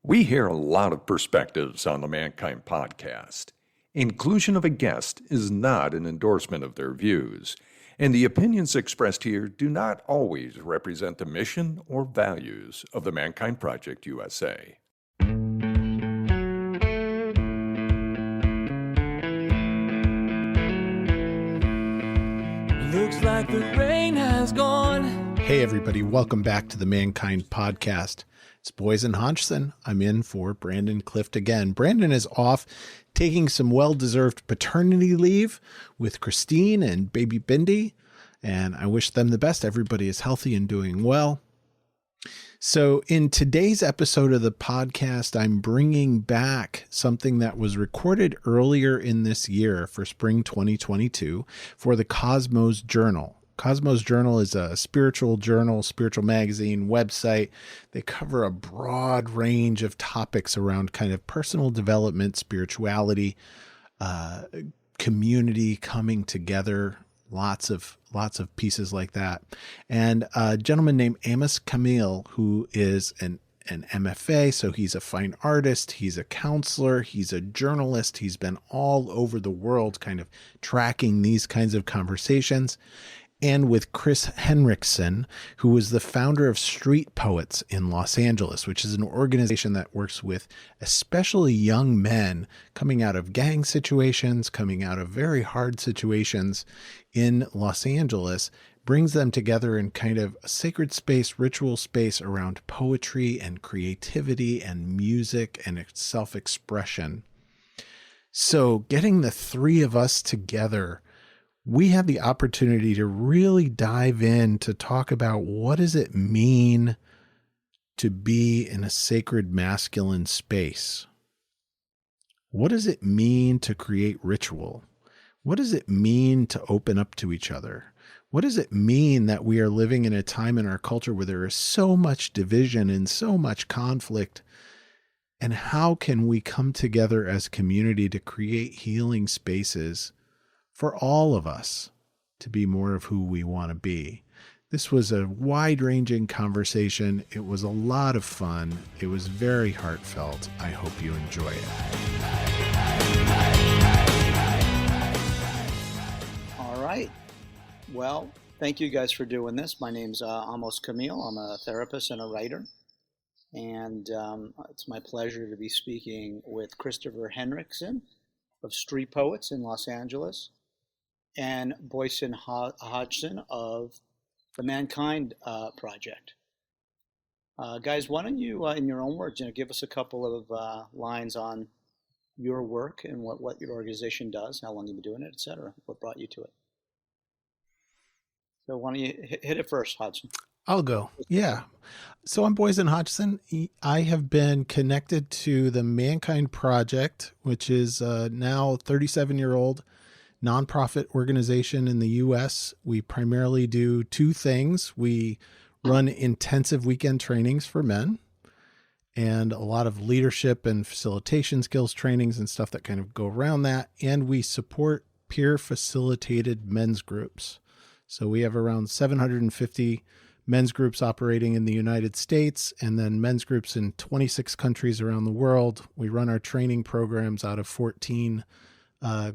We hear a lot of perspectives on the Mankind podcast. Inclusion of a guest is not an endorsement of their views, and the opinions expressed here do not always represent the mission or values of the Mankind Project USA. Looks like the rain has gone. Hey everybody, welcome back to the Mankind Podcast. It's Boysen Hodgson. I'm in for Brandon Clift again. Brandon is off taking some well-deserved paternity leave with Christine and baby Bindi, and I wish them the best. Everybody is healthy and doing well. So in today's episode of the podcast, I'm bringing back something that was recorded earlier in this year for spring 2022 for the Kosmos Journal. Kosmos Journal is a spiritual journal, spiritual magazine, website. They cover a broad range of topics around kind of personal development, spirituality, community coming together, lots of pieces like that. And a gentleman named Amos Kamil, who is an MFA, so he's a fine artist, he's a counselor, he's a journalist, he's been all over the world kind of tracking these kinds of conversations. And with Chris Henrikson, who was the founder of Street Poets in Los Angeles, which is an organization that works with especially young men coming out of gang situations, coming out of very hard situations in Los Angeles, brings them together in kind of a sacred space, ritual space around poetry and creativity and music and self-expression. So getting the three of us together, we have the opportunity to really dive in to talk about what does it mean to be in a sacred masculine space? What does it mean to create ritual? What does it mean to open up to each other? What does it mean that we are living in a time in our culture where there is so much division and so much conflict? And how can we come together as community to create healing spaces for all of us to be more of who we want to be? This was a wide-ranging conversation. It was a lot of fun. It was very heartfelt. I hope you enjoy it. All right. Well, thank you guys for doing this. My name's Amos Kamil. I'm a therapist and a writer. And it's my pleasure to be speaking with Christopher Henrikson of Street Poets in Los Angeles, and Boysen Hodgson of the Mankind Project. Guys, why don't you, in your own words, give us a couple of lines on your work and what your organization does, how long you've been doing it, et cetera, what brought you to it. So why don't you hit it first, Hodgson? I'll go. Yeah. So I'm Boysen Hodgson. I have been connected to the Mankind Project, which is now 37-year-old nonprofit organization in the U.S. We primarily do two things. We run intensive weekend trainings for men and a lot of leadership and facilitation skills trainings and stuff that kind of go around that. And we support peer facilitated men's groups. So we have around 750 men's groups operating in the United States and then men's groups in 26 countries around the world. We run our training programs out of 14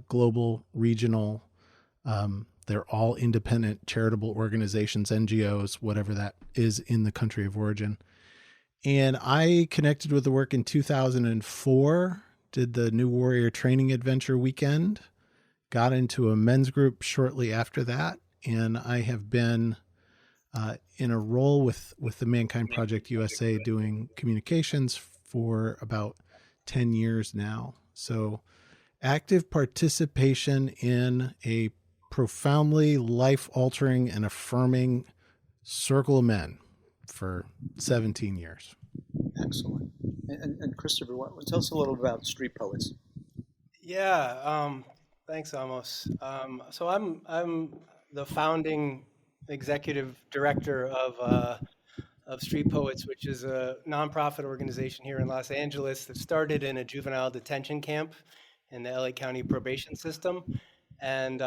global, regional, they're all independent charitable organizations, NGOs, whatever that is in the country of origin. And I connected with the work in 2004, did the New Warrior Training Adventure weekend, got into a men's group shortly after that. And I have been in a role with the Mankind Project USA doing communications for about 10 years now. So active participation in a profoundly life-altering and affirming circle of men for 17 years. Excellent. And Christopher, tell us a little about Street Poets. Yeah, thanks, Amos. So I'm the founding executive director of Street Poets, which is a nonprofit organization here in Los Angeles that started in a juvenile detention camp in the LA County probation system, and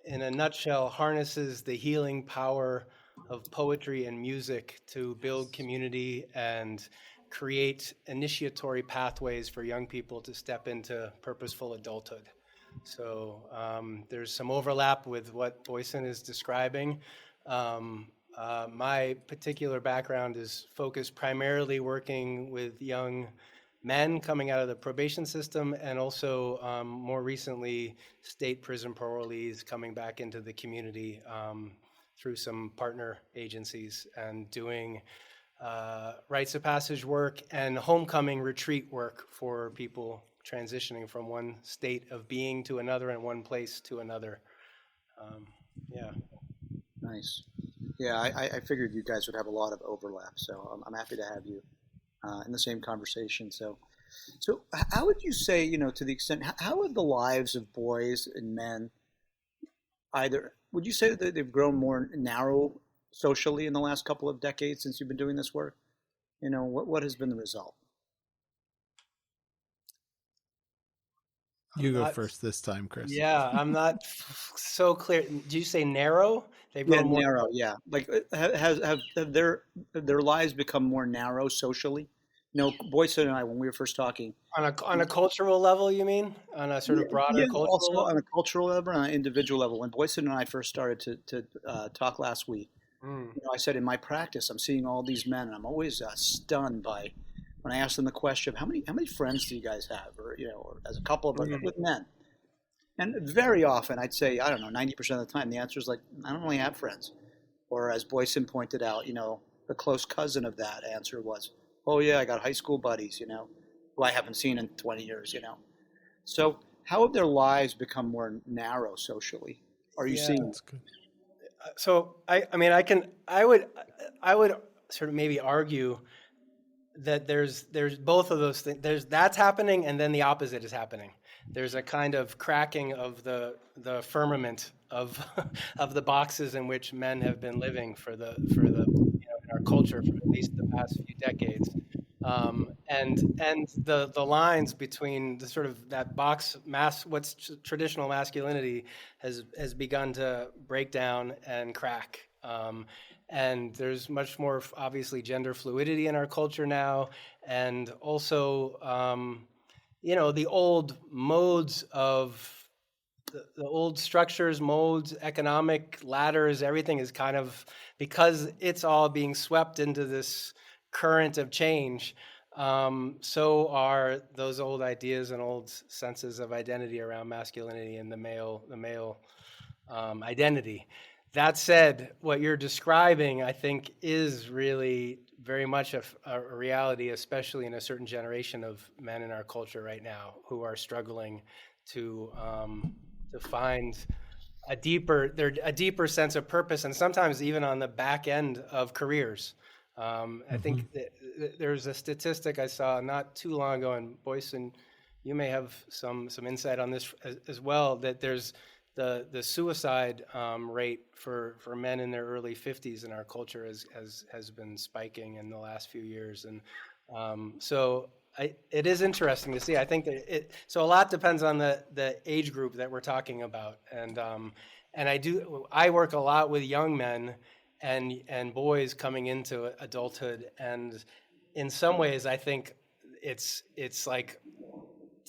in a nutshell, harnesses the healing power of poetry and music to build community and create initiatory pathways for young people to step into purposeful adulthood. So there's some overlap with what Boysen is describing. My particular background is focused primarily working with young men coming out of the probation system, and also more recently state prison parolees coming back into the community through some partner agencies, and doing rites of passage work and homecoming retreat work for people transitioning from one state of being to another and one place to another. Yeah. Nice. Yeah, I figured you guys would have a lot of overlap, so I'm happy to have you in the same conversation. So how would you say, to the extent, how have the lives of boys and men would you say that they've grown more narrow socially in the last couple of decades since you've been doing this work? What has been the result? You go first this time, Chris. Yeah, I'm not so clear. Do you say narrow? They've grown more narrow. Yeah, like have their lives become more narrow socially? Boysen and I, when we were first talking, on a cultural level, you mean? On a sort of broader cultural also level? On a cultural level, on an individual level. When Boysen and I first started to talk last week, I said in my practice, I'm seeing all these men, and I'm always stunned by when I ask them the question of how many friends do you guys have, or as a couple, but with men. And very often, I'd say, I don't know, 90% of the time, the answer is like, I don't really have friends. Or as Boysen pointed out, the close cousin of that answer was, oh yeah, I got high school buddies, who I haven't seen in 20 years, So how have their lives become more narrow socially? Are you seeing? That's good. So I would sort of maybe argue that there's both of those things. That's happening, and then the opposite is happening. There's a kind of cracking of the firmament of of the boxes in which men have been living for the in our culture for at least the past few decades, and the lines between the sort of that box what's traditional masculinity has begun to break down and crack. And there's much more, obviously, gender fluidity in our culture now, and also, the old modes of the old structures, modes, economic ladders, everything is kind of, because it's all being swept into this current of change. So are those old ideas and old senses of identity around masculinity and the male identity. That said, what you're describing, I think, is really very much a reality, especially in a certain generation of men in our culture right now who are struggling to find a deeper sense of purpose, and sometimes even on the back end of careers. I think there's a statistic I saw not too long ago, and Boysen, you may have some insight on this as well, that there's the suicide rate for men in their early 50s in our culture has been spiking in the last few years, and so it is interesting to see. I think that so a lot depends on the age group that we're talking about, and I work a lot with young men and boys coming into adulthood, and in some ways I think it's like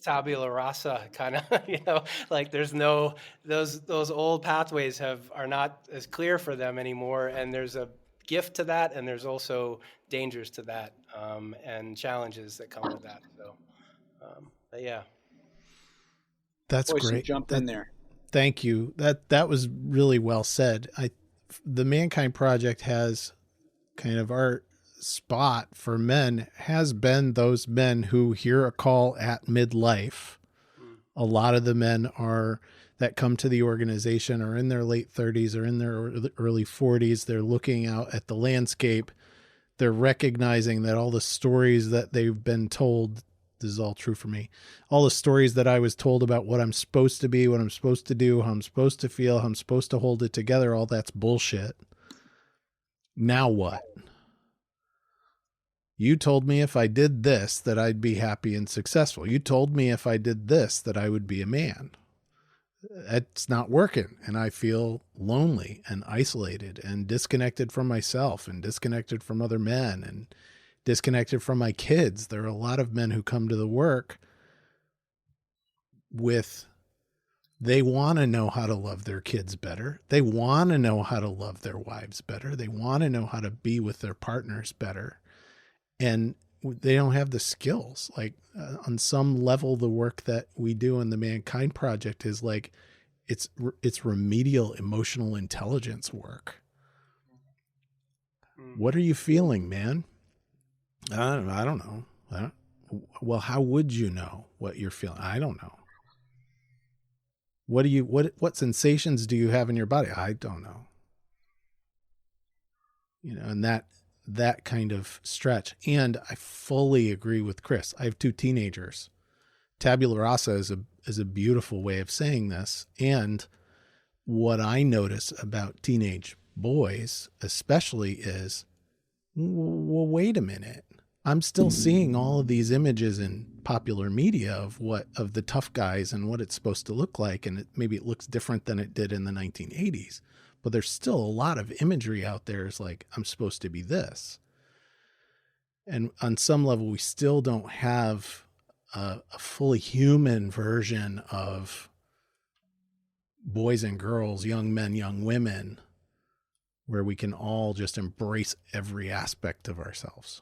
tabula rasa, kind of, like there's no those old pathways are not as clear for them anymore, and there's a gift to that, and there's also dangers to that, and challenges that come with that. So, but yeah, that's Boysen, great. Jump in there. Thank you. That was really well said. The Mankind Project has kind of our spot for men has been those men who hear a call at midlife. A lot of the men that come to the organization are in their late 30s or in their early 40s. They're looking out at the landscape. They're recognizing that all the stories that they've been told, this is all true for me, all the stories that I was told about what I'm supposed to be, what I'm supposed to do, how I'm supposed to feel, how I'm supposed to hold it together, all that's bullshit. Now what? You told me if I did this, that I'd be happy and successful. You told me if I did this, that I would be a man. It's not working. And I feel lonely and isolated and disconnected from myself and disconnected from other men. And disconnected from my kids. There are a lot of men who come to the work with, they want to know how to love their kids better. They want to know how to love their wives better. They want to know how to be with their partners better. And they don't have the skills. Like on some level, the work that we do in the Mankind Project is like, it's remedial emotional intelligence work. What are you feeling, man? I don't know. Well, how would you know what you're feeling? I don't know. What sensations do you have in your body? I don't know. And that kind of stretch. And I fully agree with Chris. I have 2 teenagers. Tabula rasa is a beautiful way of saying this. And what I notice about teenage boys, especially, is, well, wait a minute. I'm still seeing all of these images in popular media of the tough guys and what it's supposed to look like. And maybe it looks different than it did in the 1980s, but there's still a lot of imagery out there. Is like, I'm supposed to be this. And on some level, we still don't have a fully human version of boys and girls, young men, young women, where we can all just embrace every aspect of ourselves.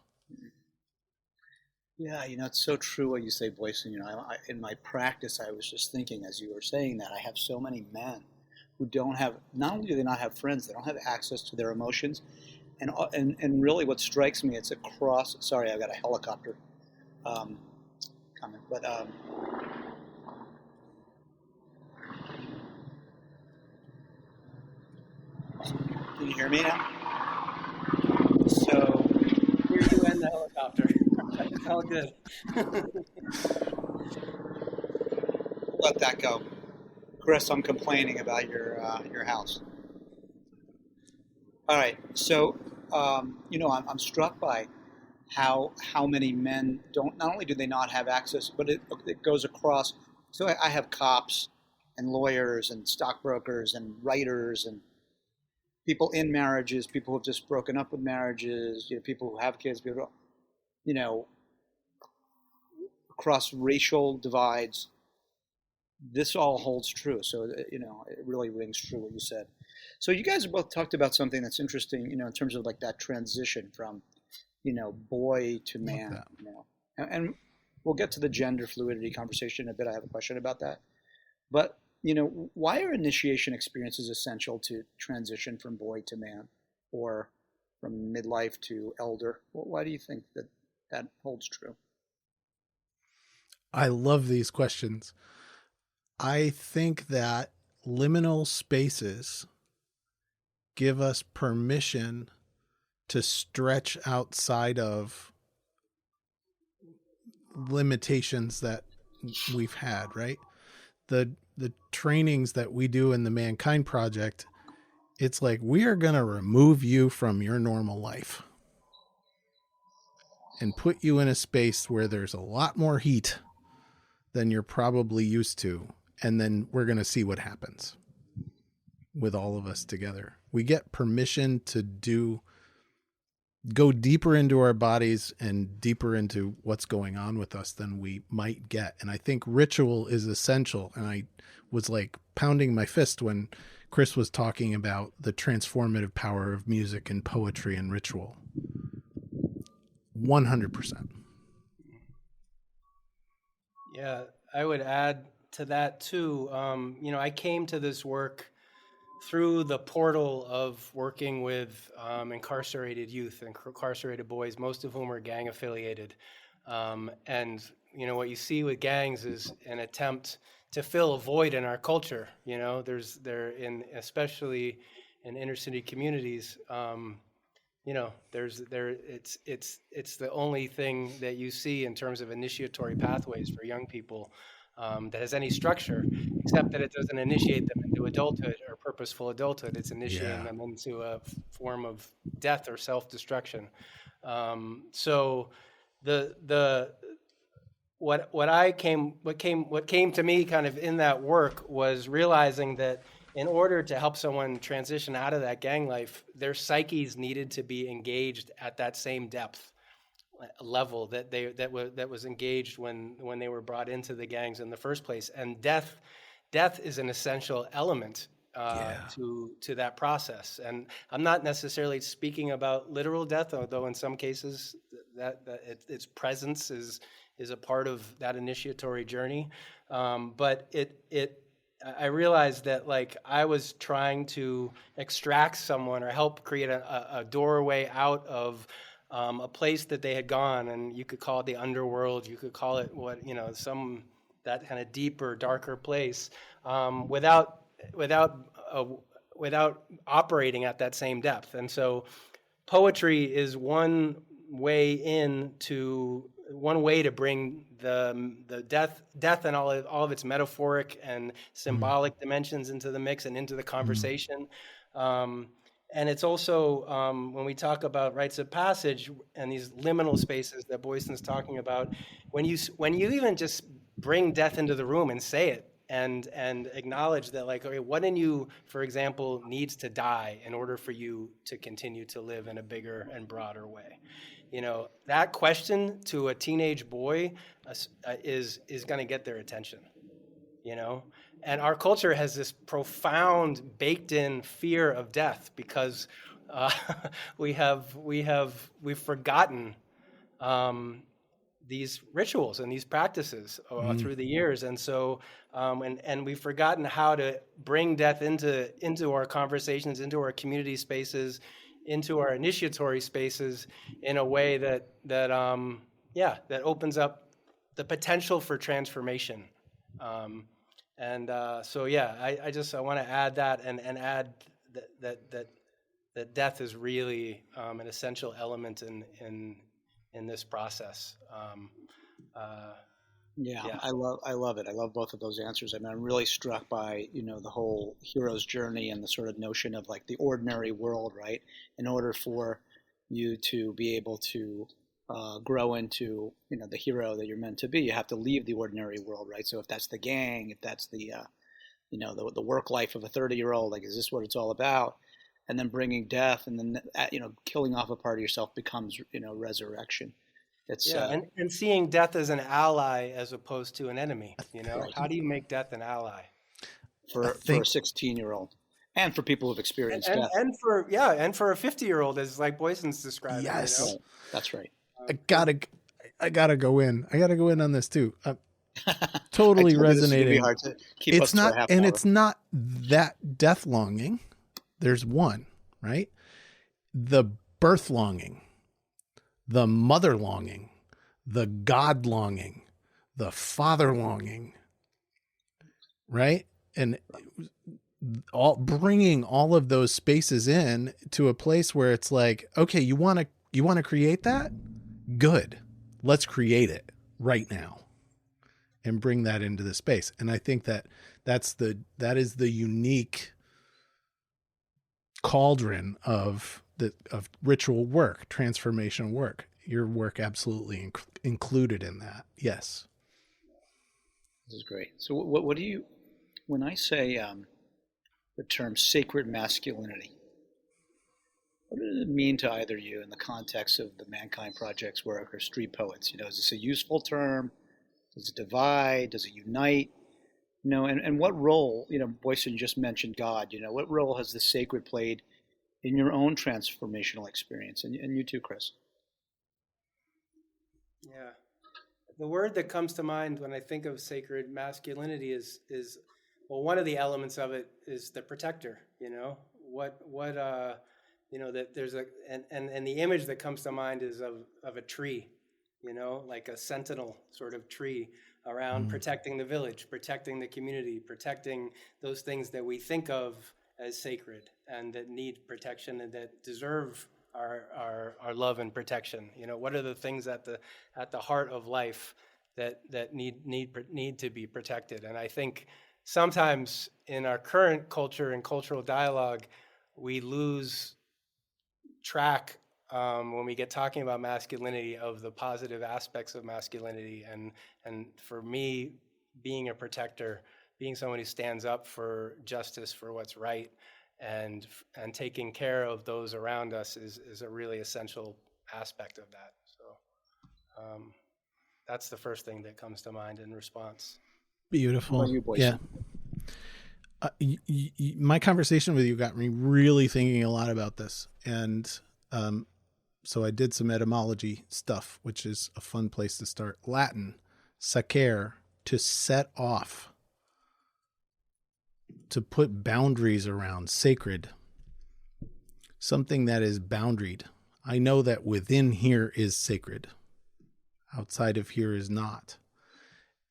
Yeah, it's so true what you say, Boysen. In my practice, I was just thinking as you were saying that, I have so many men who don't have, not only do they not have friends, they don't have access to their emotions. And really what strikes me, it's across, sorry, I've got a helicopter coming, but can you hear me now? So here you end the helicopter. It's all good. Let that go. Chris, I'm complaining about your house. All right, so I'm struck by how many men don't. Not only do they not have access, but it goes across. So I have cops and lawyers and stockbrokers and writers and people in marriages, people who have just broken up with marriages, people who have kids, people, across racial divides. This all holds true. So it really rings true what you said. So you guys both talked about something that's interesting, in terms of like that transition from, boy to man, and we'll get to the gender fluidity conversation in a bit. I have a question about that. But, why are initiation experiences essential to transition from boy to man or from midlife to elder? Why do you think that holds true? I love these questions. I think that liminal spaces give us permission to stretch outside of limitations that we've had, right? The trainings that we do in the Mankind Project, it's like, we are going to remove you from your normal life and put you in a space where there's a lot more heat than you're probably used to. And then we're going to see what happens with all of us together. We get permission to go deeper into our bodies and deeper into what's going on with us than we might get. And I think ritual is essential. And I was like pounding my fist when Chris was talking about the transformative power of music and poetry and ritual. 100%. Yeah, I would add to that too. I came to this work through the portal of working with incarcerated youth and incarcerated boys, most of whom are gang affiliated. And what you see with gangs is an attempt to fill a void in our culture. Especially in inner city communities. It's the only thing that you see in terms of initiatory pathways for young people that has any structure, except that it doesn't initiate them into adulthood or purposeful adulthood. It's initiating them into a form of death or self-destruction. So what came to me kind of in that work was realizing that in order to help someone transition out of that gang life, their psyches needed to be engaged at that same depth. level that was engaged when they were brought into the gangs in the first place. And death is an essential element to that process. And I'm not necessarily speaking about literal death, although in some cases that its presence is a part of that initiatory journey. But I realized that, like, I was trying to extract someone or help create a doorway out of a place that they had gone, and you could call it the underworld, you could call it that kind of deeper, darker place, without operating at that same depth. And so poetry is one way to bring the death and all of its metaphoric and symbolic dimensions into the mix and into the conversation. And it's also, when we talk about rites of passage and these liminal spaces that Boysen's talking about, when you even just bring death into the room and say it, and acknowledge that, like, okay, what in you, for example, needs to die in order for you to continue to live in a bigger and broader way? You know, that question to a teenage boy is going to get their attention, you know? And our culture has this profound baked-in fear of death because we've forgotten these rituals and these practices through the years, and so and we've forgotten how to bring death into our conversations, into our community spaces, into our initiatory spaces in a way that opens up the potential for transformation. I want to add that and add that death is really an essential element in this process. I love it. I love both of those answers. I mean, I'm really struck by, the whole hero's journey and the sort of notion of, like, the ordinary world, right? In order for you to be able to grow into, the hero that you're meant to be, you have to leave the ordinary world, right? So if that's the gang, if that's the, the work life of a 30-year-old, like, is this what it's all about? And then bringing death and then, killing off a part of yourself becomes, resurrection. It's, and seeing death as an ally as opposed to an enemy. Right. How do you make death an ally for a 16-year-old, and for people who've experienced death, and for a 50-year-old, as like Boysen's describing? Yes, right. That's right. I gotta go in. I gotta go in on this too. Totally resonating. It's not that death longing. There's one, right? The birth longing, the mother longing, the God longing, the father longing, right? And bringing all of those spaces in to a place where it's like, okay, you want to create that? Good. Let's create it right now and bring that into the space. And I think that is the unique cauldron of ritual work, transformation work. Your work absolutely included in that. Yes. This is great. So what do you, when I say the term sacred masculinity, what does it mean to either of you in the context of the Mankind Project's work or Street Poets? Is this a useful term? Does it divide? Does it unite? And what role, Boysen just mentioned God, what role has the sacred played in your own transformational experience? And you too, Chris. Yeah. The word that comes to mind when I think of sacred masculinity is one of the elements of it is the protector, that there's and the image that comes to mind is of a tree, like a sentinel sort of tree around protecting the village, protecting the community, protecting those things that we think of as sacred and that need protection and that deserve our love and protection. What are the things at the heart of life that need to be protected? And I think sometimes in our current culture and cultural dialogue, we lose track when we get talking about masculinity of the positive aspects of masculinity. And for me, being a protector, being someone who stands up for justice, for what's right, and taking care of those around us is a really essential aspect of that. So That's the first thing that comes to mind in response. Beautiful. How about you, Boysen? Yeah. My conversation with you got me really thinking a lot about this. And so I did some etymology stuff, which is a fun place to start. Latin, sacere, to set off, to put boundaries around, sacred, something that is boundaried. I know that within here is sacred. Outside of here is not.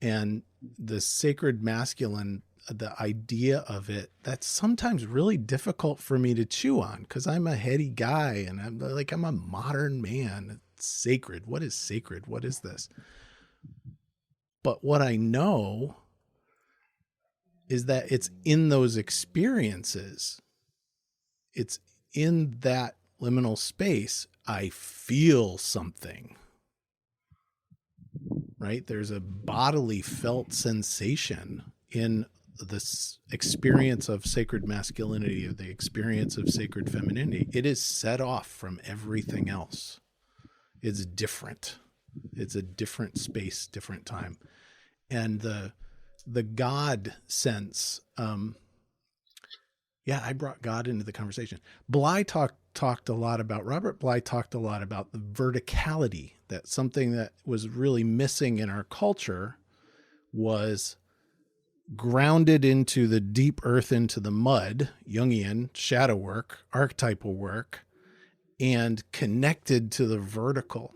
And the sacred masculine, the idea of it, that's sometimes really difficult for me to chew on because I'm a heady guy and I'm a modern man. It's sacred. What is sacred? What is this? But what I know is that it's in those experiences. It's in that liminal space. I feel something. Right? There's a bodily felt sensation in this experience of sacred masculinity, or the experience of sacred femininity. It is set off from everything else. It's different. It's a different space, different time. And the God sense, I brought God into the conversation. Talked a lot about, Robert Bly talked a lot about the verticality, that something that was really missing in our culture was grounded into the deep earth, into the mud, Jungian shadow work, archetypal work, and connected to the vertical,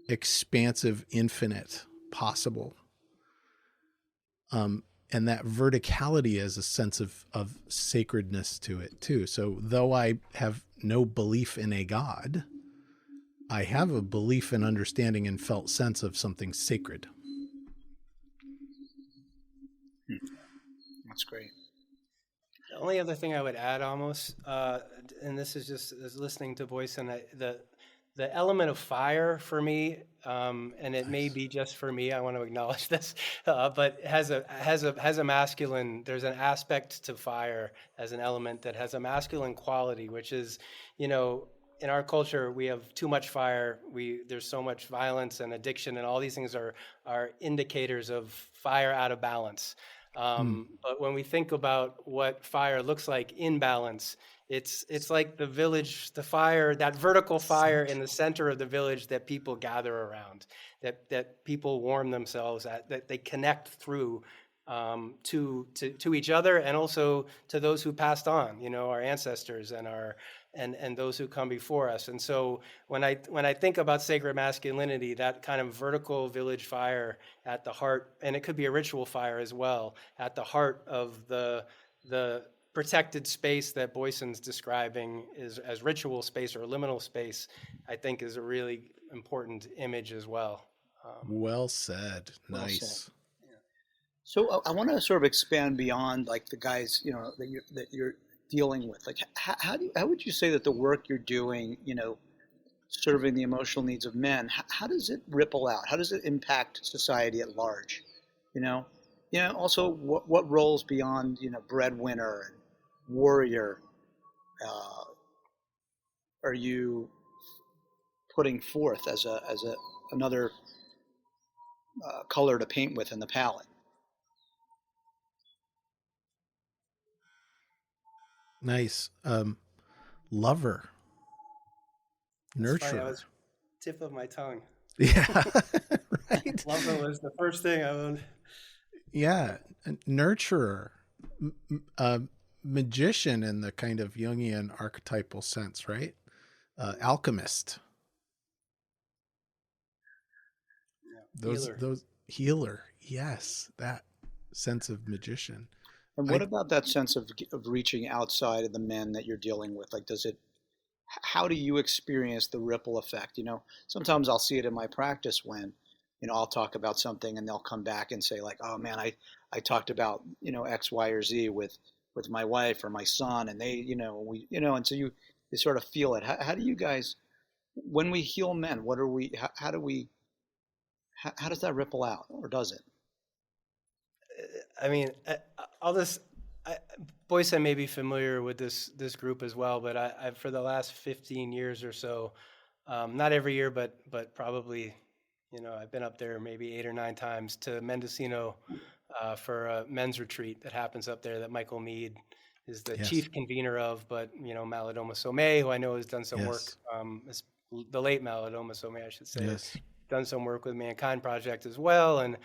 expansive, infinite, possible. And that verticality has a sense of sacredness to it too. So though I have no belief in a God, I have a belief and understanding and felt sense of something sacred. That's great. The only other thing I would add, almost, and this is just as listening to Boysen, the element of fire for me, and it may be just for me, I want to acknowledge this, but has a masculine. There's an aspect to fire as an element that has a masculine quality, which is, in our culture, we have too much fire. There's so much violence and addiction, and all these things are indicators of fire out of balance. But when we think about what fire looks like in balance, it's like the village, the fire, that vertical fire in the center of the village that people gather around, that people warm themselves at, that they connect through to each other, and also to those who passed on, our ancestors and those who come before us. And so when I think about sacred masculinity, that kind of vertical village fire at the heart, and it could be a ritual fire as well, at the heart of the protected space that Boysen's describing as ritual space or liminal space, I think is a really important image as well. Well said. Nice. Well said. So I want to sort of expand beyond like the guys, that you're dealing with. Like, how would you say that the work you're doing, serving the emotional needs of men, how does it ripple out? How does it impact society at large? Also what roles beyond, breadwinner and warrior are you putting forth as another color to paint with in the palette? Nice. Lover. Nurturer. That was tip of my tongue. Yeah. Right. Lover was the first thing I would. Yeah. Nurturer. Magician in the kind of Jungian archetypal sense, right? Alchemist. Healer. Those healer. Yes. That sense of magician. And what about that sense of reaching outside of the men that you're dealing with? Like, how do you experience the ripple effect? Sometimes I'll see it in my practice when, I'll talk about something and they'll come back and say like, oh man, I talked about, X, Y, or Z with my wife or my son, and they, and so you sort of feel it. How do you guys, when we heal men, how does that ripple out, or does it? I mean, Boysen may be familiar with this group as well, but I for the last 15 years or so, not every year, but probably I've been up there maybe 8 or 9 times to Mendocino for a men's retreat that happens up there that Michael Mead is the chief convener of, but Malidoma Somé, who I know has done some work, the late Malidoma Somé, I should say, done some work with Mankind Project as well, and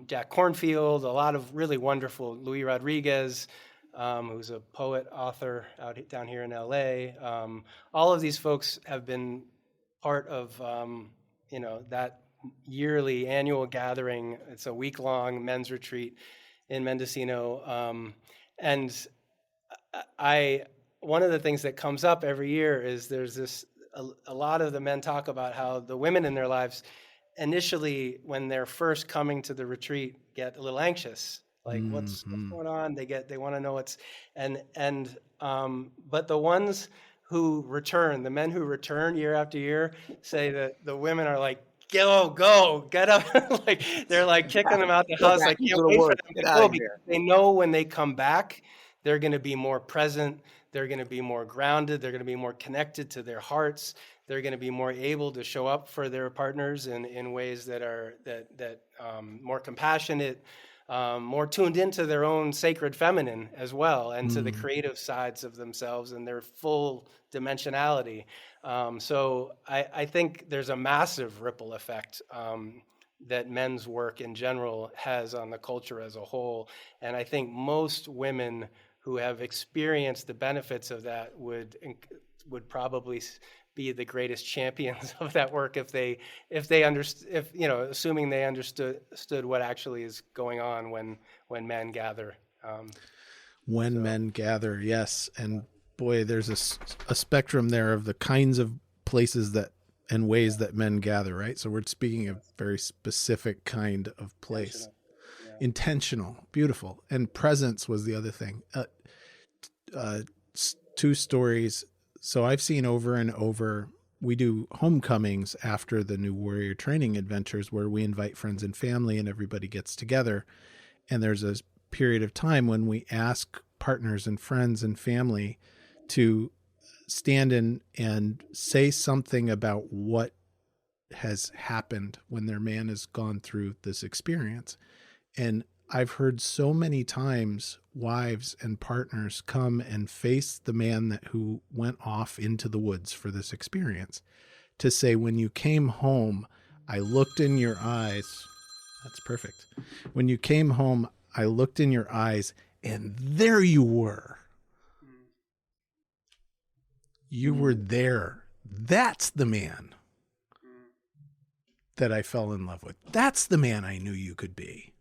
Jack Cornfield, a lot of really wonderful, Louis Rodriguez, who's a poet, author down here in LA. All of these folks have been part of that yearly annual gathering. It's a week-long men's retreat in Mendocino, and one of the things that comes up every year is there's a lot of the men talk about how the women in their lives initially, when they're first coming to the retreat, get a little anxious, like what's going on? They want to know but the ones who return, the men who return year after year, say that the women are like, go, get up. Like they're like kicking them out the house. Like, can't wait for them to go, because they know when they come back, they're going to be more present. They're going to be more grounded. They're going to be more connected to their hearts. They're going to be more able to show up for their partners in ways that are more compassionate, more tuned into their own sacred feminine as well, and to the creative sides of themselves and their full dimensionality. So I think there's a massive ripple effect that men's work in general has on the culture as a whole. And I think most women who have experienced the benefits of that would probably be the greatest champions of that work assuming they understood what actually is going on when men gather. Men gather, yes. And boy, there's a spectrum there of the kinds of places and ways that men gather, right? So we're speaking of very specific kind of place. Intentional, beautiful. And presence was the other thing. 2 stories. So I've seen over and over, we do homecomings after the New Warrior Training Adventures, where we invite friends and family and everybody gets together. And there's a period of time when we ask partners and friends and family to stand in and say something about what has happened when their man has gone through this experience. And I've heard so many times wives and partners come and face the man who went off into the woods for this experience to say, when you came home, I looked in your eyes. That's perfect. When you came home, I looked in your eyes and there you were. You were there. That's the man that I fell in love with. That's the man I knew you could be.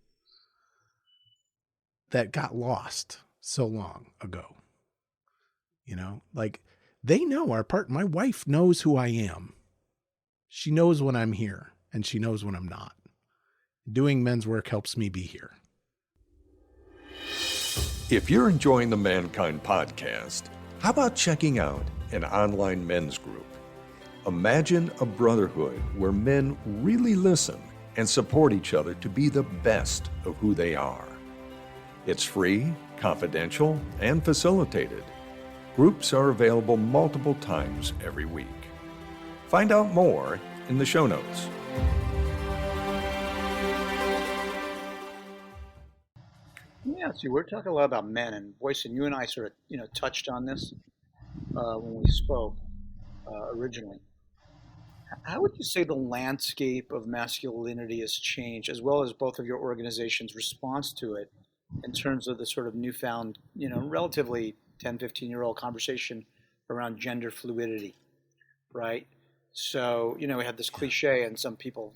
That got lost so long ago. Like they know my wife knows who I am. She knows when I'm here and she knows when I'm not. Doing men's work helps me be here. If you're enjoying the Mankind podcast, how about checking out an online men's group? Imagine a brotherhood where men really listen and support each other to be the best of who they are. It's free, confidential, and facilitated. Groups are available multiple times every week. Find out more in the show notes. Yeah, see, we're talking a lot about men, and Boysen, you and I sort of, touched on this when we spoke originally. How would you say the landscape of masculinity has changed, as well as both of your organizations' response to it, in terms of the sort of newfound, relatively 10, 15-year-old conversation around gender fluidity, right? So, we have this cliche, and some people,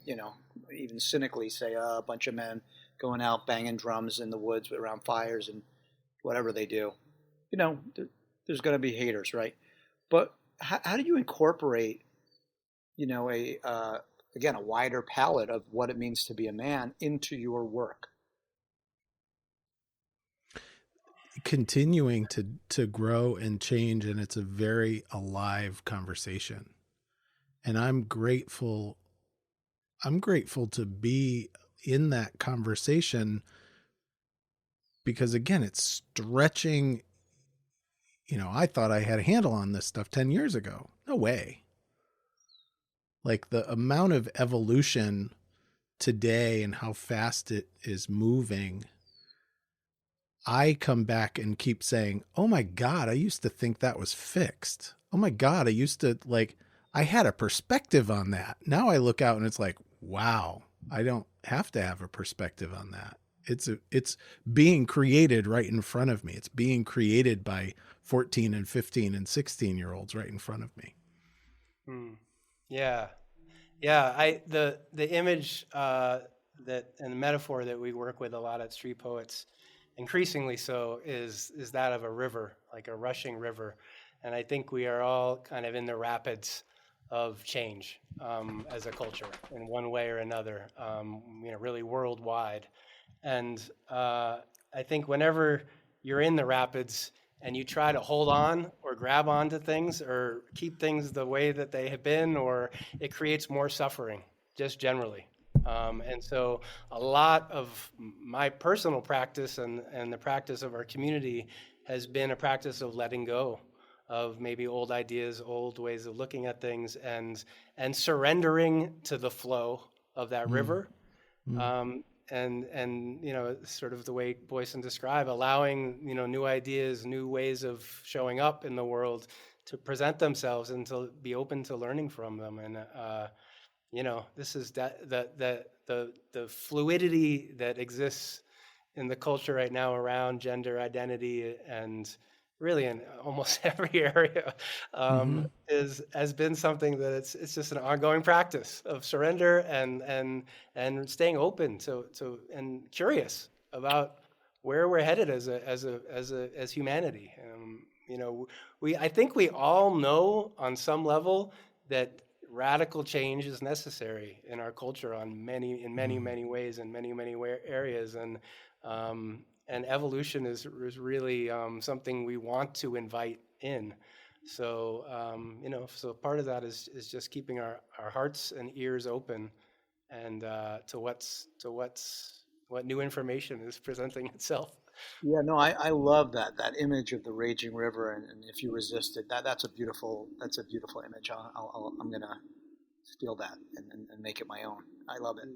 even cynically say, a bunch of men going out banging drums in the woods around fires and whatever they do. There's going to be haters, right? But how do you incorporate, a wider palette of what it means to be a man into your work? Continuing to grow and change, and it's a very alive conversation. And I'm grateful to be in that conversation, because again, it's stretching. I thought I had a handle on this stuff 10 years ago. No way. like the amount of evolution today and how fast it is moving, I come back and keep saying, oh my God, I used to think that was fixed. Oh my God, I used to I had a perspective on that. Now I look out and it's like, wow, I don't have to have a perspective on that. It's being created right in front of me. It's being created by 14 and 15 and 16-year-olds right in front of me. Yeah. The image that and the metaphor that we work with a lot at Street Poets, increasingly so, is that of a river, like a rushing river. And I think we are all kind of in the rapids of change as a culture in one way or another, really worldwide. And I think whenever you're in the rapids and you try to hold on or grab onto things or keep things the way that they have been, or it creates more suffering, just generally. And so a lot of my personal practice and the practice of our community has been a practice of letting go of maybe old ideas, old ways of looking at things, and surrendering to the flow of that river. And sort of the way Boysen described, allowing new ideas, new ways of showing up in the world to present themselves and to be open to learning from them. And this is the fluidity that exists in the culture right now around gender identity, and really in almost every area, has been something that it's just an ongoing practice of surrender and staying open to and curious about where we're headed as humanity. I think we all know on some level that radical change is necessary in our culture in many ways, in many areas, and evolution is really something we want to invite in. So so part of that is just keeping our hearts and ears open, and to what new information is presenting itself. Yeah, no, I love that image of the raging river, and if you resist it, that's a beautiful image. I'm gonna steal that and make it my own. I love it.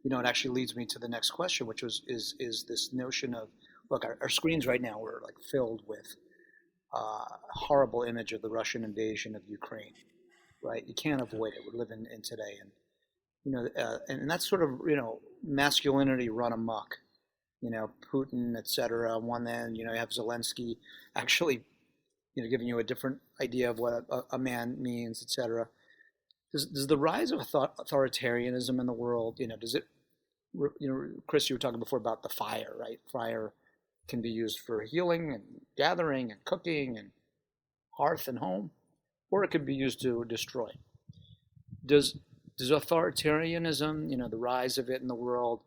It actually leads me to the next question, which is this notion of, look, our screens right now are like filled with horrible image of the Russian invasion of Ukraine, right? You can't avoid it. We're living in today, and and that's sort of masculinity run amok. Putin, et cetera, on one end. You have Zelensky actually, giving you a different idea of what a man means, et cetera. Does the rise of authoritarianism in the world, does it, Chris, you were talking before about the fire, right? Fire can be used for healing and gathering and cooking and hearth and home, or it could be used to destroy. Does authoritarianism, the rise of it in the world,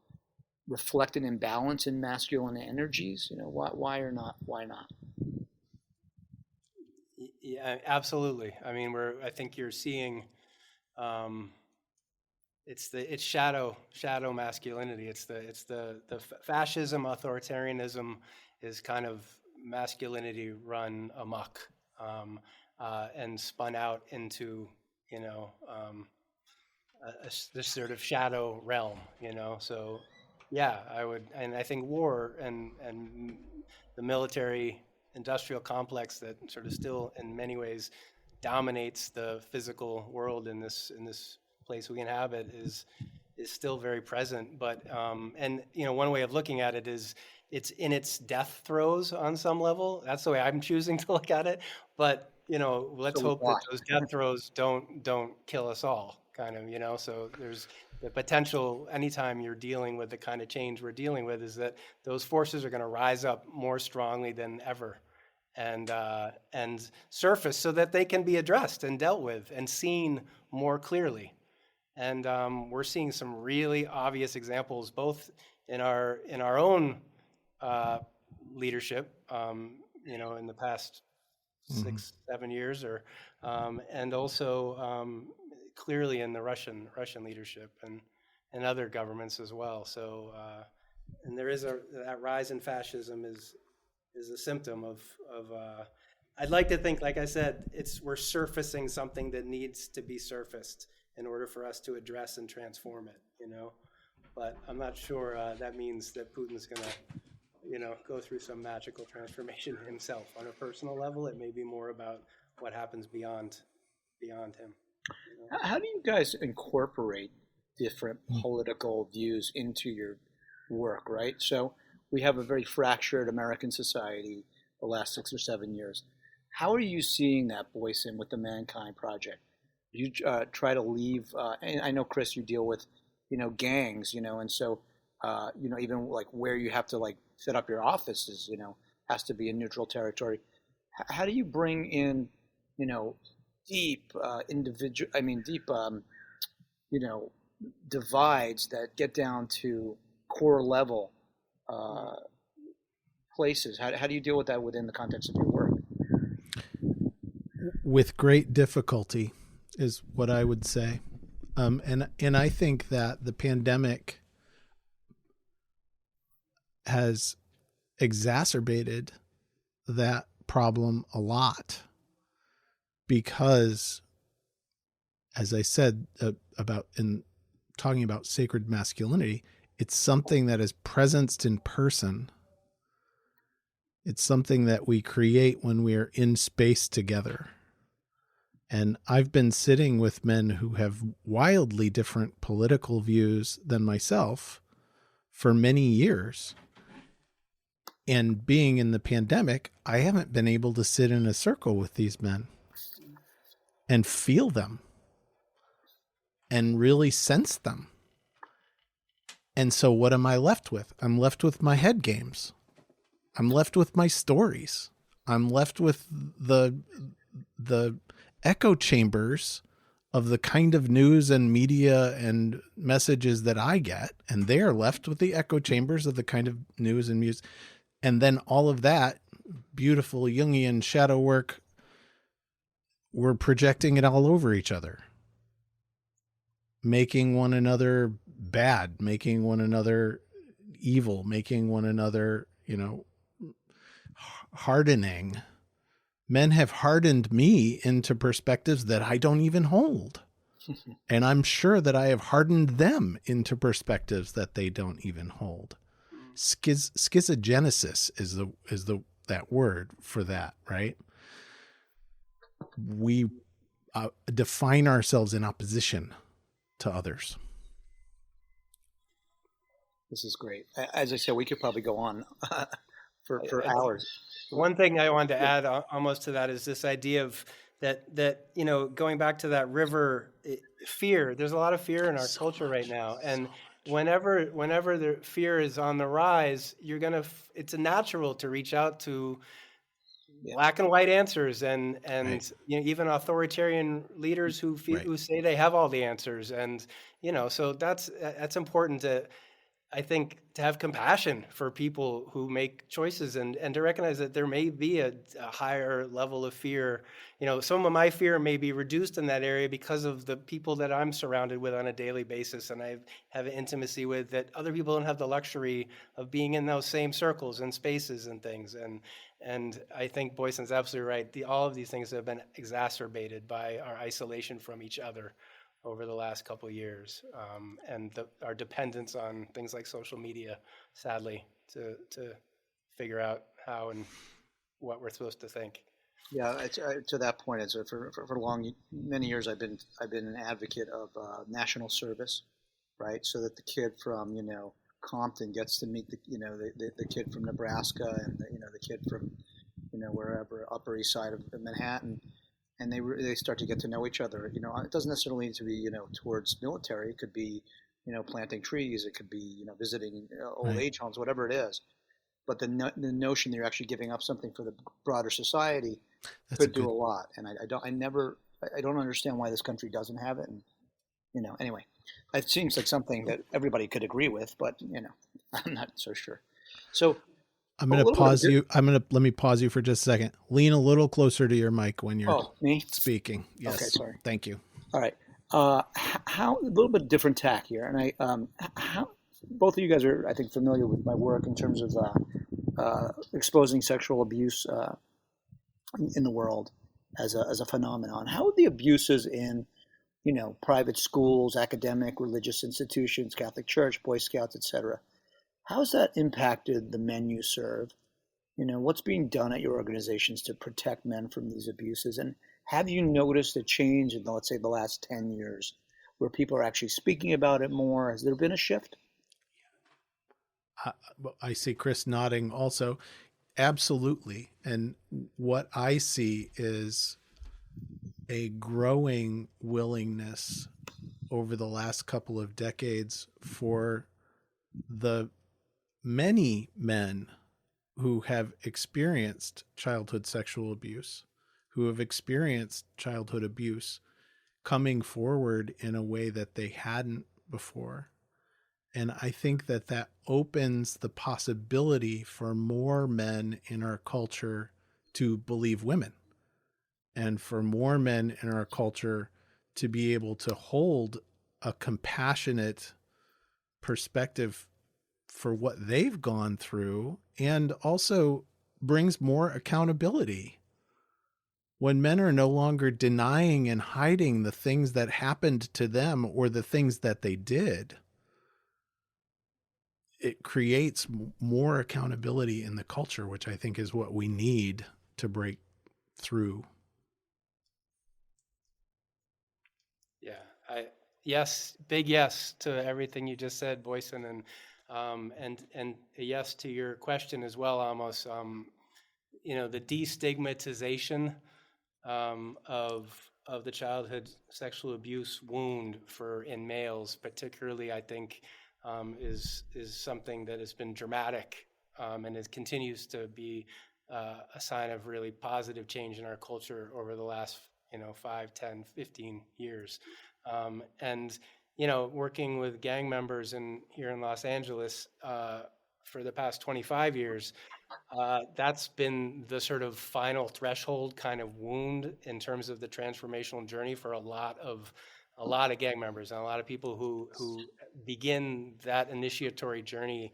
reflect an imbalance in masculine energies? Why or not? Why not? Yeah, absolutely. I mean, I think you're seeing. It's shadow masculinity. It's the fascism, authoritarianism is kind of masculinity run amok, and spun out into this sort of shadow realm. So yeah, I think war and the military industrial complex that sort of still in many ways dominates the physical world in this place we inhabit is still very present. But one way of looking at it is it's in its death throes on some level. That's the way I'm choosing to look at it. But let's hope that those death throes don't kill us all, kind of. So there's the potential anytime you're dealing with the kind of change we're dealing with is that those forces are going to rise up more strongly than ever. And surface so that they can be addressed and dealt with and seen more clearly. And we're seeing some really obvious examples, both in our own leadership, in the past 6-7 years, and also clearly in the Russian leadership and other governments as well. So, and there is that rise in fascism is a symptom of I'd like to think, like I said, we're surfacing something that needs to be surfaced in order for us to address and transform it, But I'm not sure that means that Putin's going to, go through some magical transformation himself. On a personal level, it may be more about what happens beyond him. How do you guys incorporate different political views into your work, right? So we have a very fractured American society the last 6 or 7 years. How are you seeing that, Boysen, with the Mankind Project? You try to leave, and I know, Chris, you deal with, gangs, and so, even like where you have to like set up your offices, has to be in neutral territory. How do you bring in, deep divides that get down to core level places? How do you deal with that within the context of your work? With great difficulty is what I would say. And I think that the pandemic has exacerbated that problem a lot because, as I said about in talking about sacred masculinity, it's something that is presenced in person. It's something that we create when we are in space together. And I've been sitting with men who have wildly different political views than myself for many years. And being in the pandemic, I haven't been able to sit in a circle with these men and feel them and really sense them. And so what am I left with? I'm left with my head games. I'm left with my stories. I'm left with the echo chambers of the kind of news and media and messages that I get. And they are left with the echo chambers of the kind of news and music. And then all of that beautiful Jungian shadow work, we're projecting it all over each other, making one another bad, making one another evil, making one another, hardening. Men have hardened me into perspectives that I don't even hold. And I'm sure that I have hardened them into perspectives that they don't even hold. Schizogenesis is that word for that, right? We define ourselves in opposition to others. This is great. As I said, we could probably go on for hours. One thing I wanted to add almost to that is this idea of that going back to that river fear. There's a lot of fear in our culture right now, and whenever the fear is on the rise, it's natural to reach out to black and white answers and right. Even authoritarian leaders who say they have all the answers, and so that's important to. I think to have compassion for people who make choices and to recognize that there may be a higher level of fear. Some of my fear may be reduced in that area because of the people that I'm surrounded with on a daily basis and I have an intimacy with that other people don't have the luxury of being in those same circles and spaces and things. And I think Boysen's absolutely right. All of these things have been exacerbated by our isolation from each other over the last couple of years, and our dependence on things like social media, sadly, to figure out how and what we're supposed to think. Yeah, to that point, for many years I've been an advocate of national service, right? So that the kid from Compton gets to meet the kid from Nebraska and the kid from wherever Upper East Side of Manhattan. And they start to get to know each other. It doesn't necessarily need to be, towards military. It could be, planting trees. It could be, visiting old age homes, whatever it is. But the notion that you're actually giving up something for the broader society could do a lot. And I don't understand why this country doesn't have it. And, anyway, it seems like something that everybody could agree with, but, I'm not so sure. So, I'm going to pause you. Let me pause you for just a second. Lean a little closer to your mic when you're speaking. Yes. Okay, sorry. Thank you. All right. How a little bit different tack here, and how both of you guys are, I think, familiar with my work in terms of exposing sexual abuse in the world as a phenomenon. How are the abuses in, private schools, academic, religious institutions, Catholic Church, Boy Scouts, etc.? How's that impacted the men you serve? What's being done at your organizations to protect men from these abuses? And have you noticed a change in, let's say, the last 10 years where people are actually speaking about it more? Has there been a shift? I see Chris nodding also. Absolutely. And what I see is a growing willingness over the last couple of decades for the many men who have experienced childhood sexual abuse, who have experienced childhood abuse, coming forward in a way that they hadn't before. And I think that opens the possibility for more men in our culture to believe women, and for more men in our culture to be able to hold a compassionate perspective for what they've gone through, and also brings more accountability. When men are no longer denying and hiding the things that happened to them or the things that they did, it creates more accountability in the culture, which I think is what we need to break through. Yeah, big yes to everything you just said, Boysen, and a yes to your question as well, Amos. The destigmatization of the childhood sexual abuse wound in males, particularly, I think, is something that has been dramatic, and it continues to be a sign of really positive change in our culture over the last 5, 10, 15 years. And working with gang members here in Los Angeles for the past 25 years, that's been the sort of final threshold kind of wound in terms of the transformational journey for a lot of gang members and a lot of people who begin that initiatory journey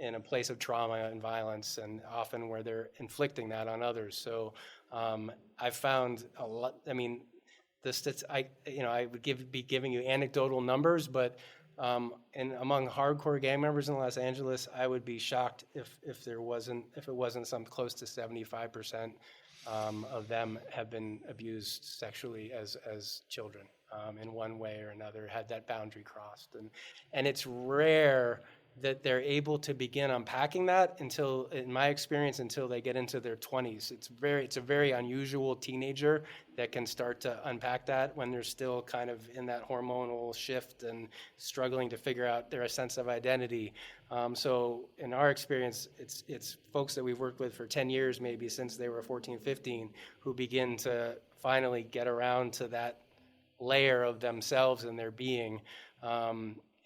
in a place of trauma and violence, and often where they're inflicting that on others. So I've found a lot. I mean, I would be giving you anecdotal numbers, but and among hardcore gang members in Los Angeles, I would be shocked if it wasn't some close to 75% of them have been abused sexually as children in one way or another, had that boundary crossed, and it's rare that they're able to begin unpacking that until, in my experience, until they get into their 20s. It's a very unusual teenager that can start to unpack that when they're still kind of in that hormonal shift and struggling to figure out their sense of identity. So in our experience, it's folks that we've worked with for 10 years, maybe since they were 14, 15, who begin to finally get around to that layer of themselves and their being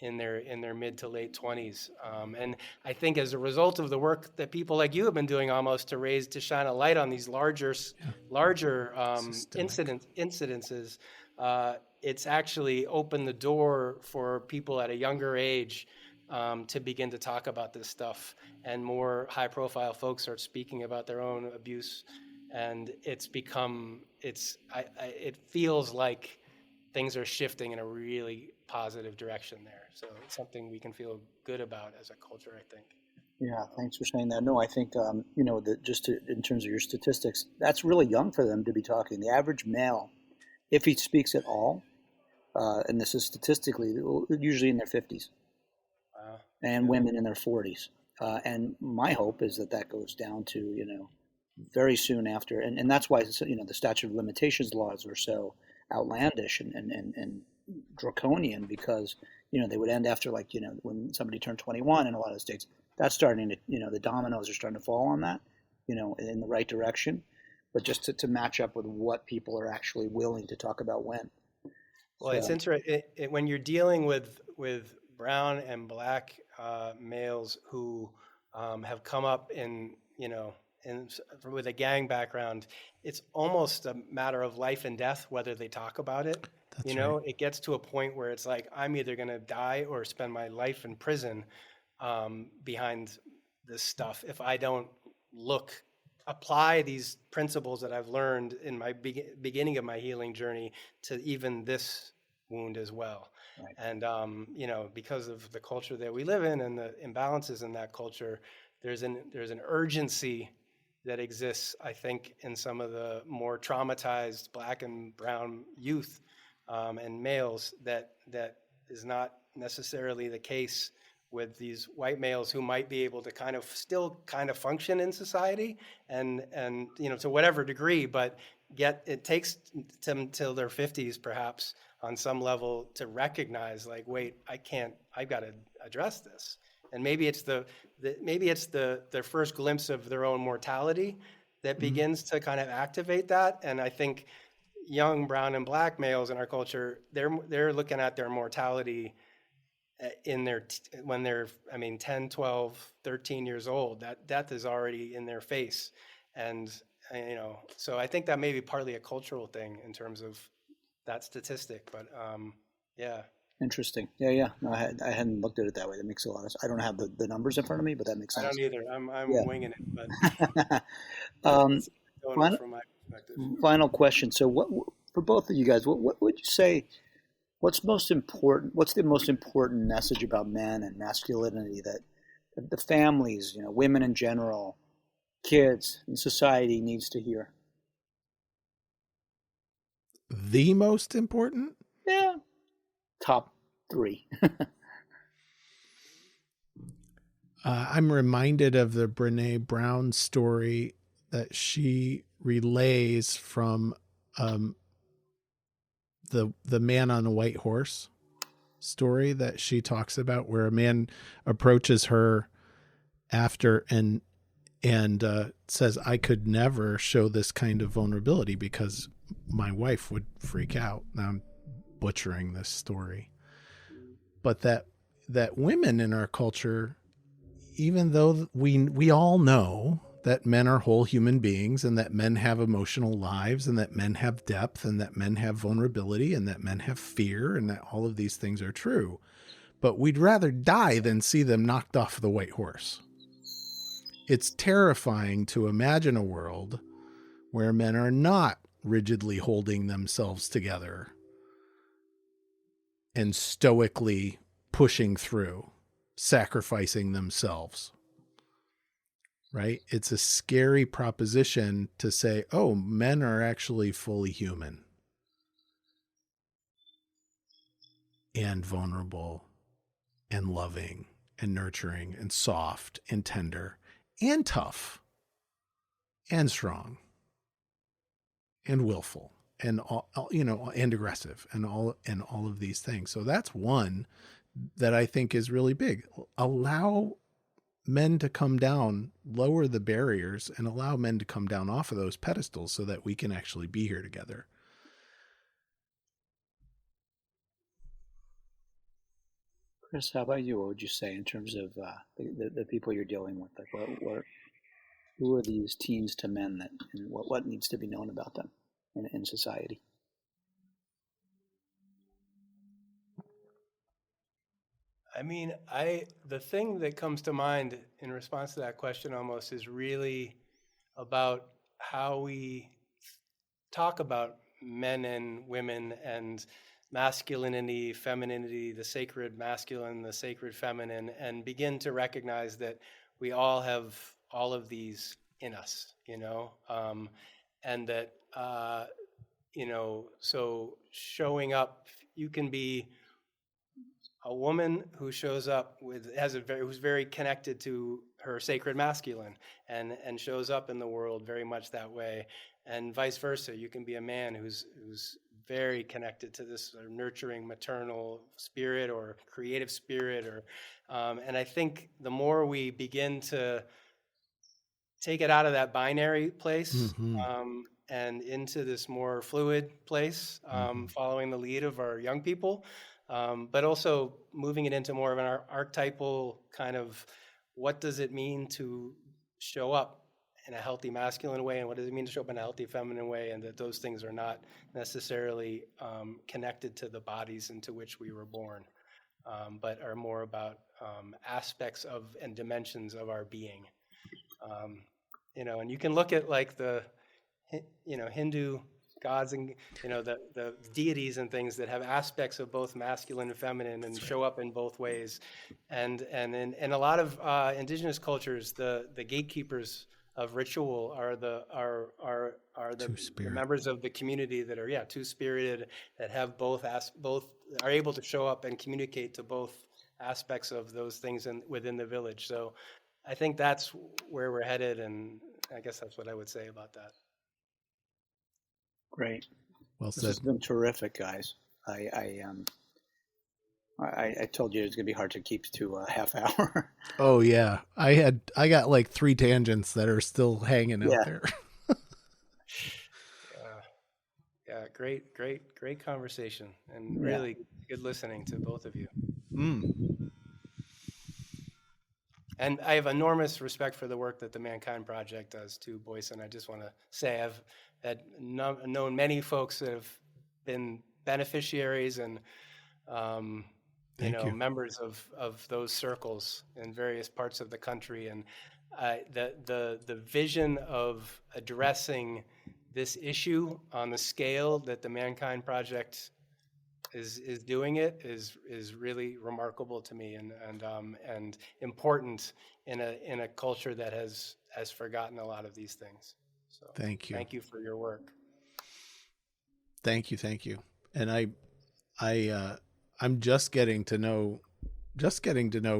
in their mid to late 20s. And I think as a result of the work that people like you have been doing, almost to shine a light on these larger incidences, it's actually opened the door for people at a younger age to begin to talk about this stuff, and more high-profile folks are speaking about their own abuse, and it feels like things are shifting in a really positive direction there. So it's something we can feel good about as a culture, I think. Yeah, thanks for saying that. No, I think, in terms of your statistics, that's really young for them to be talking. The average male, if he speaks at all, and this is statistically, usually in their 50s. Wow. And women in their 40s. And my hope is that goes down to, very soon after. And that's why, the statute of limitations laws are so outlandish and draconian, because they would end after, when somebody turned 21 in a lot of states. That's starting to, the dominoes are starting to fall on that, in the right direction, but just to match up with what people are actually willing to talk about when. Well, so, it's interesting when you're dealing with brown and black males who have come up with a gang background. It's almost a matter of life and death whether they talk about it. That's right. It gets to a point where it's like, I'm either going to die or spend my life in prison behind this stuff if I don't look apply these principles that I've learned in my beginning of my healing journey to even this wound as well. Right. And, because of the culture that we live in and the imbalances in that culture, there's an urgency that exists, I think, in some of the more traumatized Black and brown youth and males that is not necessarily the case with these white males who might be able to still function in society and to whatever degree, but it takes them till their 50s perhaps on some level to recognize, like, wait, I've got to address this. And maybe it's their first glimpse of their own mortality that begins to kind of activate that. And I think young brown and Black males in our culture, they're looking at their mortality when they're 10, 12, 13 years old. That death is already in their face. And so I think that may be partly a cultural thing in terms of that statistic, but yeah. Interesting. Yeah. No, I hadn't looked at it that way. That makes a lot of sense. I don't have the numbers in front of me, but that makes sense. I don't either. I'm winging it, but um, going from my perspective. Final question. So, what for both of you guys? What would you say? What's most important? What's the most important message about men and masculinity that the families, women in general, kids, and society needs to hear? The most important? Yeah. Top 3. I'm reminded of the Brene Brown story that she relays from the man on a white horse story that she talks about, where a man approaches her after and says, I could never show this kind of vulnerability because my wife would freak out. Now I'm butchering this story, but that women in our culture, even though we all know that men are whole human beings and that men have emotional lives and that men have depth and that men have vulnerability and that men have fear and that all of these things are true, but we'd rather die than see them knocked off the white horse. It's terrifying to imagine a world where men are not rigidly holding themselves together and stoically pushing through, sacrificing themselves. Right? It's a scary proposition to say, oh, men are actually fully human and vulnerable and loving and nurturing and soft and tender and tough and strong and willful and all, and aggressive and all of these things. So that's one that I think is really big. Allow men to come down, lower the barriers, and allow men to come down off of those pedestals so that we can actually be here together. Chris, how about you? What would you say in terms of the people you're dealing with? Like, who are these teens to men and what needs to be known about them in society? The thing that comes to mind in response to that question almost is really about how we talk about men and women and masculinity, femininity, the sacred masculine, the sacred feminine, and begin to recognize that we all have all of these in us, and that, so showing up, you can be a woman who shows up who's very connected to her sacred masculine and shows up in the world very much that way, and vice versa. You can be a man who's very connected to this sort of nurturing maternal spirit or creative spirit, and I think the more we begin to take it out of that binary place and into this more fluid place, following the lead of our young people. But also moving it into more of an archetypal kind of, what does it mean to show up in a healthy masculine way, and what does it mean to show up in a healthy feminine way, and that those things are not necessarily connected to the bodies into which we were born, but are more about aspects of and dimensions of our being. and you can look at like the, Hindu gods and, the deities and things that have aspects of both masculine and feminine and show up in both ways. And in a lot of indigenous cultures, the gatekeepers of ritual are the members of the community that are two-spirited, that have both are able to show up and communicate to both aspects of those things within the village. So I think that's where we're headed, and I guess that's what I would say about that. Great. Well This said. has been terrific, guys. I told you it's gonna be hard to keep to a half hour. Oh yeah, I got like 3 tangents that are still hanging out there. Yeah, great conversation, and really good listening to both of you. And I have enormous respect for the work that the Mankind Project does too, Boysen. I just want to say I've known many folks that have been beneficiaries and members of those circles in various parts of the country, and the vision of addressing this issue on the scale that the Mankind Project is doing it is really remarkable to me, and important in a culture that has forgotten a lot of these things. So Thank you. Thank you for your work. Thank you. And I'm just getting to know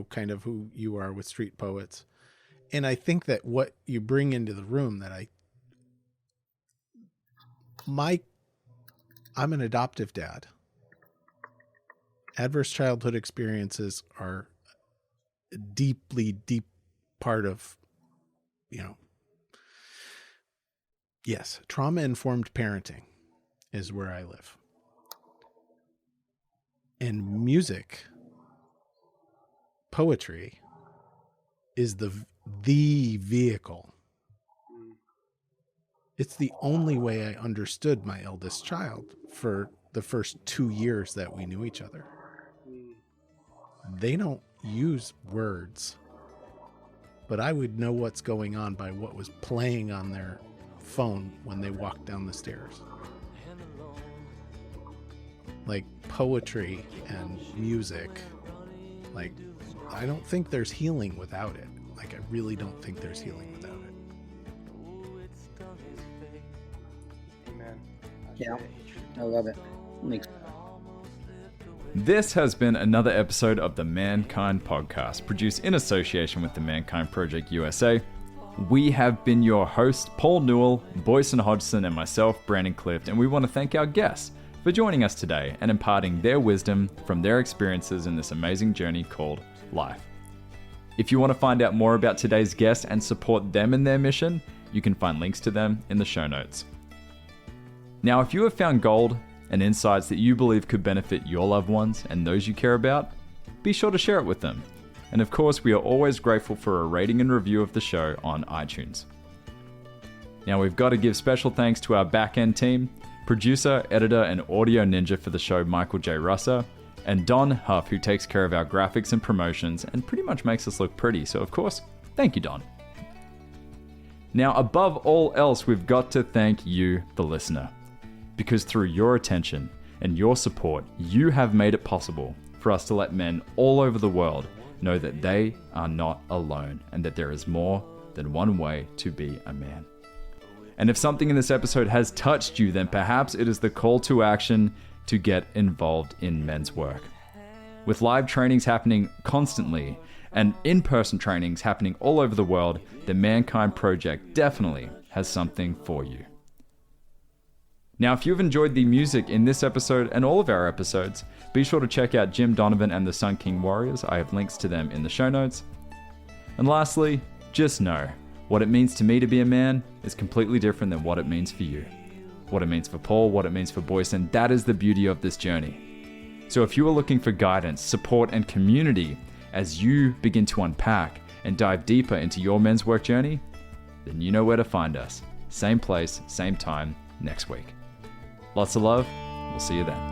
kind of who you are with Street Poets. And I think that what you bring into the room that I'm an adoptive dad. Adverse childhood experiences are a deep part of, yes, trauma-informed parenting is where I live. And music, poetry, is the vehicle. It's the only way I understood my eldest child for the first 2 years that we knew each other. They don't use words, but I would know what's going on by what was playing on their phone when they walked down the stairs. Like poetry and music, like I don't think there's healing without it. Like I really don't think there's healing without it. Amen. Yeah, I love it. This has been another episode of the Mankind Podcast, produced in association with the Mankind Project USA. We have been your hosts, Paul Newell, Boysen Hodgson, and myself, Brandon Clift, and we want to thank our guests for joining us today and imparting their wisdom from their experiences in this amazing journey called life. If you want to find out more about today's guests and support them in their mission, you can find links to them in the show notes. Now, if you have found gold and insights that you believe could benefit your loved ones and those you care about, be sure to share it with them. And of course, we are always grateful for a rating and review of the show on iTunes. Now, we've got to give special thanks to our back-end team, producer, editor, and audio ninja for the show, Michael J. Russer, and Don Huff, who takes care of our graphics and promotions and pretty much makes us look pretty. So, of course, thank you, Don. Now, above all else, we've got to thank you, the listener. Because through your attention and your support, you have made it possible for us to let men all over the world know that they are not alone and that there is more than one way to be a man. And if something in this episode has touched you, then perhaps it is the call to action to get involved in men's work. With live trainings happening constantly and in-person trainings happening all over the world, the Mankind Project definitely has something for you. Now, if you've enjoyed the music in this episode and all of our episodes, be sure to check out Jim Donovan and the Sun King Warriors. I have links to them in the show notes. And lastly, just know, what it means to me to be a man is completely different than what it means for you. What it means for Paul, what it means for Boysen, that is the beauty of this journey. So if you are looking for guidance, support, and community as you begin to unpack and dive deeper into your men's work journey, then you know where to find us. Same place, same time, next week. Lots of love. We'll see you then.